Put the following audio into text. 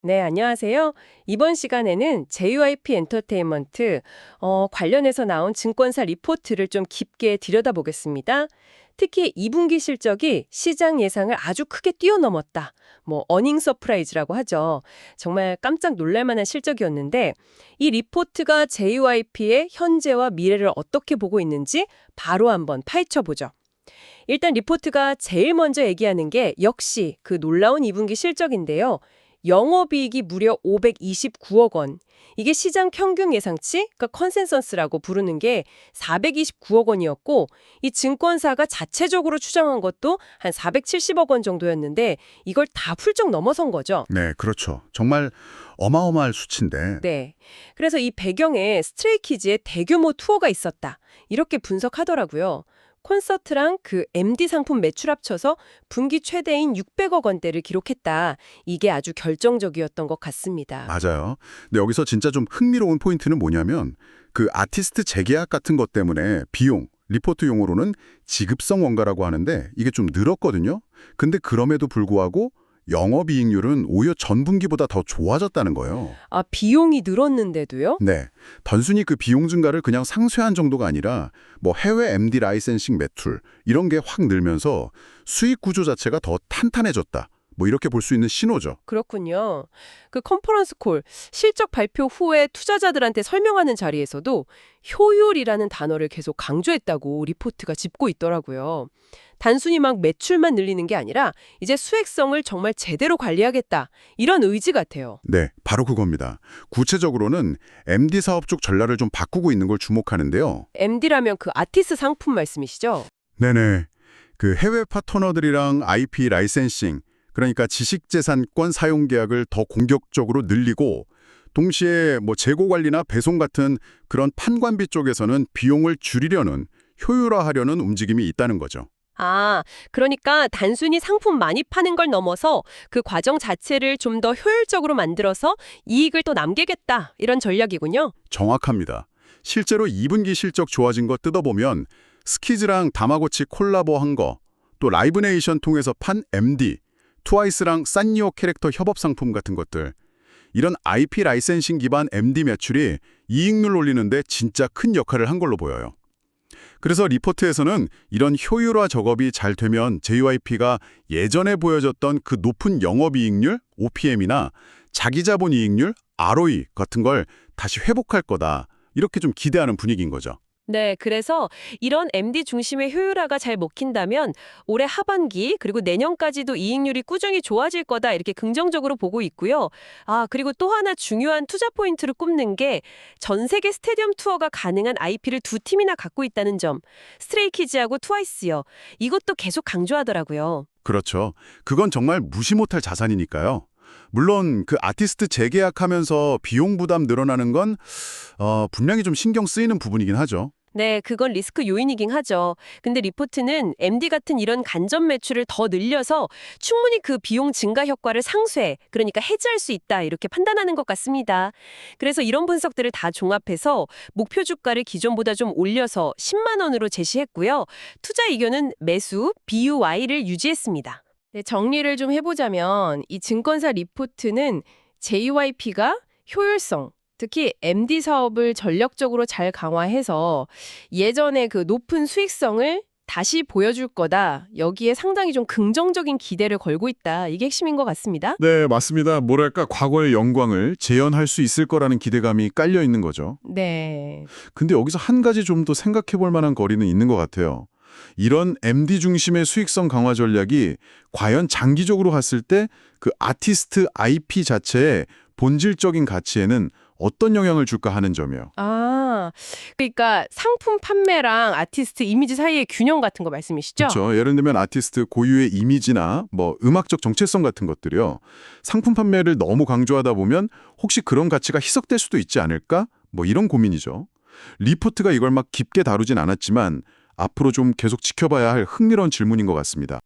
네, 안녕하세요. 이번 시간에는 JYP 엔터테인먼트 관련해서 나온 증권사 리포트를 좀 깊게 들여다보겠습니다. 특히 2분기 실적이 시장 예상을 아주 크게 뛰어넘었다. 어닝 서프라이즈라고 하죠. 정말 깜짝 놀랄 만한 실적이었는데 이 리포트가 JYP의 현재와 미래를 어떻게 보고 있는지 바로 한번 파헤쳐 보죠. 일단 리포트가 제일 먼저 얘기하는 게 역시 그 놀라운 2분기 실적인데요. 영업이익이 무려 529억 원. 이게 시장 평균 예상치, 그러니까 컨센서스라고 부르는 게 429억 원이었고 이 증권사가 자체적으로 추정한 것도 한 470억 원 정도였는데 이걸 다 훌쩍 넘어선 거죠. 네, 그렇죠. 정말 어마어마할 수치인데. 네. 그래서 이 배경에 스트레이키즈의 대규모 투어가 있었다. 이렇게 분석하더라고요. 콘서트랑 그 MD 상품 매출 합쳐서 분기 최대인 600억 원대를 기록했다. 이게 아주 결정적이었던 것 같습니다. 맞아요. 근데 여기서 진짜 좀 흥미로운 포인트는 뭐냐면 그 아티스트 재계약 같은 것 때문에 비용, 리포트 용어로는 지급성 원가라고 하는데 이게 좀 늘었거든요. 근데 그럼에도 불구하고 영업이익률은 오히려 전분기보다 더 좋아졌다는 거예요. 아, 비용이 늘었는데도요? 네, 단순히 그 비용 증가를 그냥 상쇄한 정도가 아니라 뭐 해외 MD 라이센싱 매출 이런 게 확 늘면서 수익 구조 자체가 더 탄탄해졌다. 뭐 이렇게 볼 수 있는 신호죠. 그렇군요. 그 컨퍼런스 콜, 실적 발표 후에 투자자들한테 설명하는 자리에서도 효율이라는 단어를 계속 강조했다고 리포트가 짚고 있더라고요. 단순히 막 매출만 늘리는 게 아니라 이제 수익성을 정말 제대로 관리하겠다. 이런 의지 같아요. 네, 바로 그겁니다. 구체적으로는 MD 사업 쪽 전략을 좀 바꾸고 있는 걸 주목하는데요. MD라면 그 아티스트 상품 말씀이시죠? 네네. 그 해외 파트너들이랑 IP 라이센싱, 그러니까 지식재산권 사용 계약을 더 공격적으로 늘리고 동시에 뭐 재고 관리나 배송 같은 그런 판관비 쪽에서는 비용을 줄이려는 효율화하려는 움직임이 있다는 거죠. 아, 그러니까 단순히 상품 많이 파는 걸 넘어서 그 과정 자체를 좀 더 효율적으로 만들어서 이익을 또 남기겠다. 이런 전략이군요. 정확합니다. 실제로 2분기 실적 좋아진 거 뜯어보면 스키즈랑 다마고치 콜라보한 거, 또 라이브네이션 통해서 판 MD, 트와이스랑 산리오 캐릭터 협업 상품 같은 것들, 이런 IP 라이센싱 기반 MD 매출이 이익률 올리는데 진짜 큰 역할을 한 걸로 보여요. 그래서 리포트에서는 이런 효율화 작업이 잘 되면 JYP가 예전에 보여줬던 그 높은 영업이익률, OPM이나 자기자본 이익률, ROE 같은 걸 다시 회복할 거다. 이렇게 좀 기대하는 분위기인 거죠. 네, 그래서 이런 MD 중심의 효율화가 잘 먹힌다면 올해 하반기 그리고 내년까지도 이익률이 꾸준히 좋아질 거다 이렇게 긍정적으로 보고 있고요. 아, 그리고 또 하나 중요한 투자 포인트를 꼽는 게 전 세계 스테디움 투어가 가능한 IP를 두 팀이나 갖고 있다는 점. 스트레이키즈하고 트와이스요. 이것도 계속 강조하더라고요. 그렇죠. 그건 정말 무시 못할 자산이니까요. 물론 그 아티스트 재계약하면서 비용 부담 늘어나는 건 분명히 좀 신경 쓰이는 부분이긴 하죠. 네, 그건 리스크 요인이긴 하죠. 근데 리포트는 MD 같은 이런 간접 매출을 더 늘려서 충분히 그 비용 증가 효과를 상쇄, 그러니까 해지할 수 있다 이렇게 판단하는 것 같습니다. 그래서 이런 분석들을 다 종합해서 목표 주가를 기존보다 좀 올려서 10만 원으로 제시했고요. 투자 의견은 매수, BUY를 유지했습니다. 네, 정리를 좀 해보자면 이 증권사 리포트는 JYP가 효율성, 특히 MD 사업을 전략적으로 잘 강화해서 예전의 그 높은 수익성을 다시 보여줄 거다. 여기에 상당히 좀 긍정적인 기대를 걸고 있다. 이게 핵심인 것 같습니다. 네, 맞습니다. 뭐랄까 과거의 영광을 재현할 수 있을 거라는 기대감이 깔려 있는 거죠. 네. 근데 여기서 한 가지 좀 더 생각해 볼 만한 거리는 있는 것 같아요. 이런 MD 중심의 수익성 강화 전략이 과연 장기적으로 봤을 때 그 아티스트 IP 자체의 본질적인 가치에는 어떤 영향을 줄까 하는 점이요. 아, 그러니까 상품 판매랑 아티스트 이미지 사이의 균형 같은 거 말씀이시죠? 그렇죠. 예를 들면 아티스트 고유의 이미지나 뭐 음악적 정체성 같은 것들이요. 상품 판매를 너무 강조하다 보면 혹시 그런 가치가 희석될 수도 있지 않을까? 뭐 이런 고민이죠. 리포트가 이걸 막 깊게 다루진 않았지만 앞으로 좀 계속 지켜봐야 할 흥미로운 질문인 것 같습니다.